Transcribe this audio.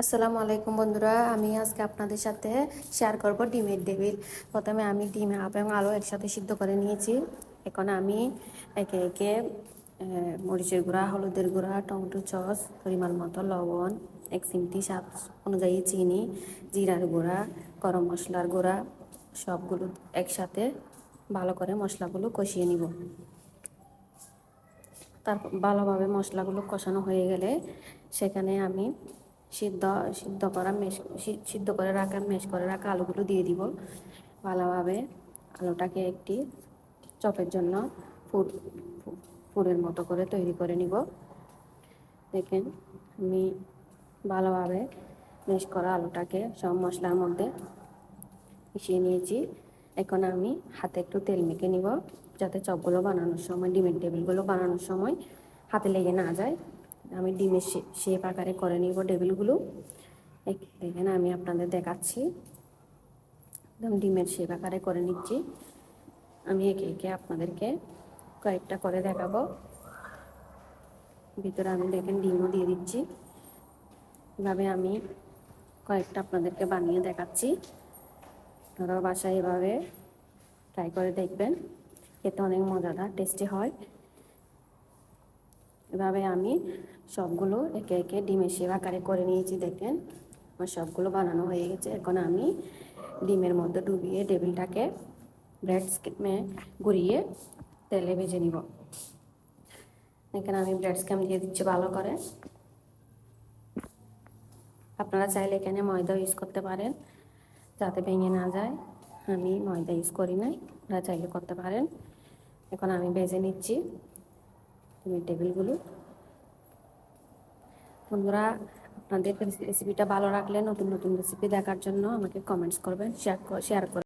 আসসালামু আলাইকুম বন্ধুরা, আমি আজকে আপনাদের সাথে শেয়ার করব ডিমের টেবিল। প্রথমে আমি ডিম এবং আলু একসাথে সিদ্ধ করে নিয়েছি। এখন আমি একে একে মরিচের গুঁড়া, হলুদের গুঁড়া, টমেটো সস, পরিমাণ মতো লবণ, 1 চিমটি স্বাদ অনুযায়ী চিনি, জিরার গুঁড়া, গরম মশলার গুঁড়া সবগুলো একসাথে ভালো করে মশলাগুলো কষিয়ে নিব। তারপর ভালোভাবে মশলাগুলো কষানো হয়ে গেলে সেখানে আমি সিদ্ধ সিদ্ধ করে রাখা মেশ করে রাখা আলুগুলো দিয়ে দিব। ভালোভাবে আলুটাকে একটি চপের জন্য ফুলের মতো করে তৈরি করে নিব। দেখেন, আমি ভালোভাবে মেশ করা আলুটাকে সব মশলার মধ্যে মিশিয়ে নিয়েছি। এখন আমি হাতে একটু তেল মেখে নিব, যাতে চপগুলো বানানোর সময়, ডিমের টেবিলগুলো বানানোর সময় হাতে লেগে না যায়। আমি ডিমের শেপ আকারে করে নিব টেবিলগুলো। দেখেন, আমি আপনাদের দেখাচ্ছি, একদম ডিমের শেপ আকারে করে নিচ্ছি। আমি একে একে আপনাদেরকে কয়েকটা করে দেখাবো। ভিতরে আমি দেখেন ডিমও দিয়ে দিচ্ছি। এভাবে আমি কয়েকটা আপনাদেরকে বানিয়ে দেখাচ্ছি। আপনারা বাসায় এভাবে ট্রাই করে দেখবেন, খেতে অনেক মজাদার টেস্টি হয়। এভাবে আমি সবগুলো একে একে ডিমের শেপ আকারে করে নিয়েছি। দেখেন, আমার সবগুলো বানানো হয়ে গেছে। এখন আমি ডিমের মধ্যে ডুবিয়ে টেবিলটাকে ব্রেড স্কিমে ঘুরিয়ে তেলে ভেজে নিব। এখানে আমি ব্রেড স্কিম দিয়ে দিচ্ছি ভালো করে। আপনারা চাইলে এখানে ময়দা ইউজ করতে পারেন, যাতে ভেঙে না যায়। আমি ময়দা ইউজ করি নাই, আপনারা চাইলে করতে পারেন। এখন আমি ভেজে নিচ্ছি ডিমের টেবিলগুলো। বন্ধুরা, আপনাদের রেসিপিটা ভালো লাগলে নতুন নতুন রেসিপি দেখার জন্য আমাকে কমেন্টস করবেন, শেয়ার করবেন।